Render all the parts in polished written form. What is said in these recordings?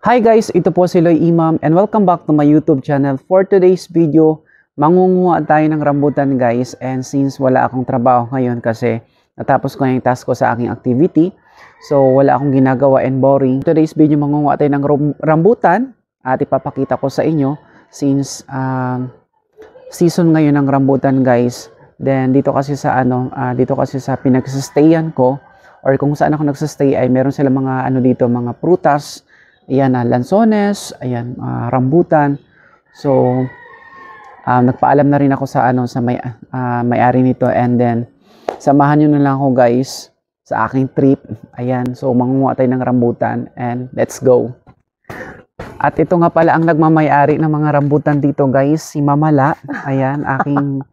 Hi guys, ito po si Loy Imam and welcome back to my YouTube channel. For today's video, mangunguha tayo ng rambutan guys, and since wala akong trabaho ngayon kasi natapos ko na yung task ko sa aking activity, so wala akong ginagawa and boring. Today's video, mangunguha tayo ng rambutan at ipapakita ko sa inyo since season ngayon ng rambutan guys. Then dito kasi sa pinagsistayan ko or kung saan ako nagsistay ay meron sila mga dito, mga prutas. Ayan, lansones, ayan, rambutan. So, nagpaalam na rin ako sa may-ari nito, and then samahan niyo na lang ako guys sa aking trip. Ayan, so mangunguha tayo ng rambutan and let's go. At ito nga pala ang nagmamay-ari ng mga rambutan dito guys, si Mamala. Ayan, aking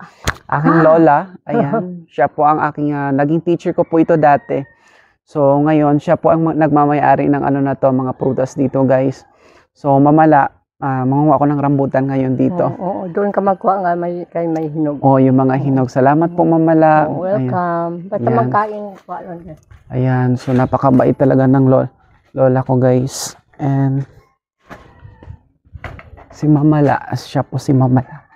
lola. Ayan, siya po ang aking naging teacher ko po ito dati. So, ngayon, siya po ang nagmamay-ari ng mga prutas dito, guys. So, Mamala, mangunguha ako ng rambutan ngayon dito. Oo, doon ka magkuha nga, may hinog. Oh, yung mga hinog. Salamat po, Mamala. Welcome. Basta magkain. Ayan, so napakabait talaga ng lola ko, guys. And, si Mamala, siya po si Mamala.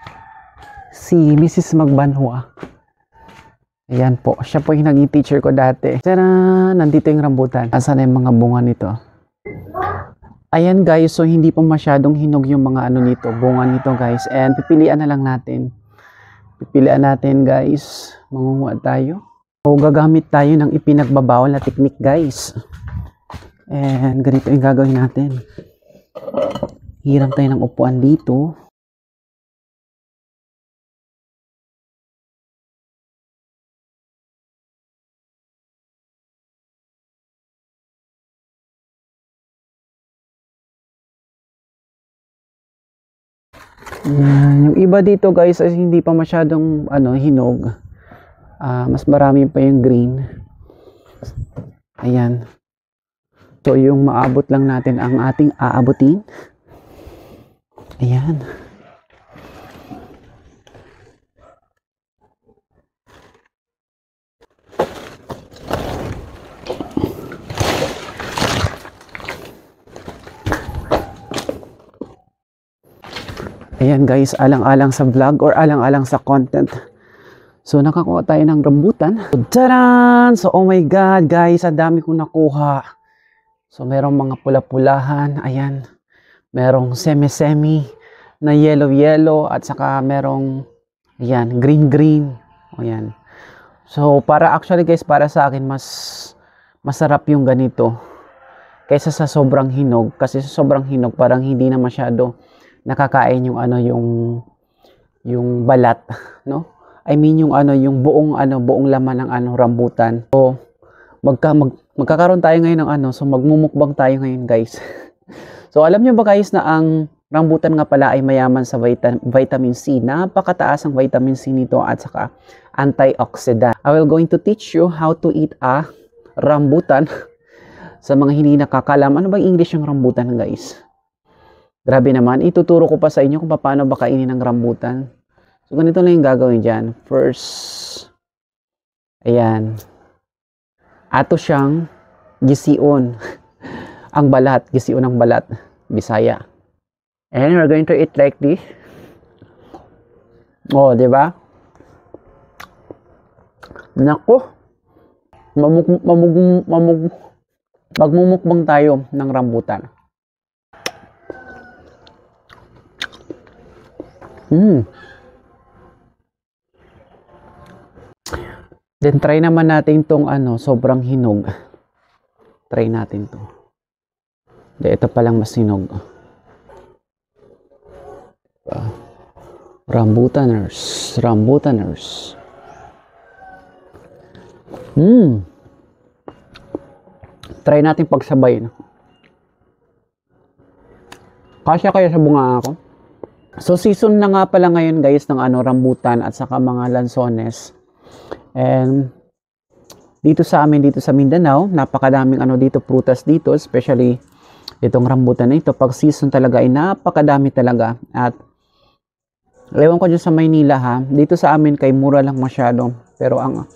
Si Mrs. Magbanhua. Ayan po, siya po yung naging teacher ko dati. Tara, nandito yung rambutan. Asan na yung mga bunga nito? Ayan guys, so hindi pa masyadong hinog yung mga nito, bunga nito guys. And pipilian na lang natin. Pipilian natin guys. Mangunguha tayo. So gagamit tayo ng ipinagbabawal na technique guys. And ganito yung gagawin natin. Hiram tayo ng upuan dito. Yan. Yung iba dito guys ay hindi pa masyadong hinog. Mas marami pa yung green. Ayan. So yung maabot lang natin ang ating aabutin. Ayan. Ayan guys, alang-alang sa vlog or alang-alang sa content. So nakakuha tayo ng rambutan. Taran! So oh my god guys, ang dami kong nakuha. So merong mga pula-pulahan, ayan. Merong semi-semi na yellow-yellow at saka merong ayan, green-green. Ayan. So actually guys, para sa akin mas masarap yung ganito kaysa sa sobrang hinog, kasi sa sobrang hinog parang hindi na masyado nakakain yung yung balat, no? I mean yung buong laman ng rambutan. So magkakaroon tayo ngayon ng so magmumukbang tayo ngayon, guys. So alam niyo ba guys na ang rambutan nga pala ay mayaman sa vitamin C. Napakataas ang vitamin C nito at saka antioxidant. I will going to teach you how to eat a rambutan. Sa mga hindi nakakalam, ano bang English yung rambutan, guys? Grabe naman, ituturo ko pa sa inyo kung paano ba kainin ng rambutan. So, ganito lang yung gagawin dyan. First, ayan. Ato siyang gisiun. Ang balat, gisiun ang balat. Bisaya. And we're going to eat like this. Oh, di ba? Nako. Magmumukbang tayo ng rambutan. Then try naman natin tong sobrang hinog. Try natin to. Ito palang mas hinog. Rambutaners. Try natin pagsabay. Kasya kaya sa bunga ako. So season na nga pala ngayon guys ng rambutan at saka mga lansones. And dito sa amin dito sa Mindanao, napakadaming dito prutas dito, especially itong rambutan na ito. Pag season talaga ay napakadami talaga. At ewan ko dyan sa Maynila ha, dito sa amin kay mura lang masyado. Pero ang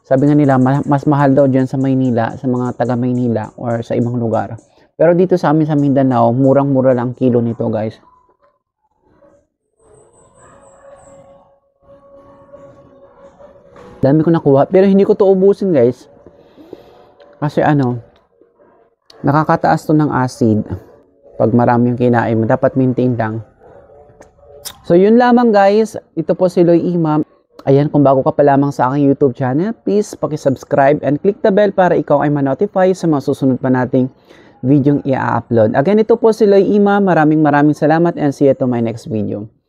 sabi nga nila mas mahal daw dyan sa Maynila, sa mga taga Maynila or sa ibang lugar. Pero dito sa amin sa Mindanao, murang-mura lang kilo nito, guys. Dami ko nakuha, pero hindi ko to ubusin, guys. Kasi nakakataas to ng acid. Pag marami yung kinain mo, dapat maintain lang. So, yun lamang, guys. Ito po si Loy Imam. Ayan, kung bago ka pa lamang sa aking YouTube channel, please paki-subscribe and click the bell para ikaw ay ma-notify sa mga susunod pa nating videong i-upload. Again, ito po si Loy Imam. Maraming salamat and see you to my next video.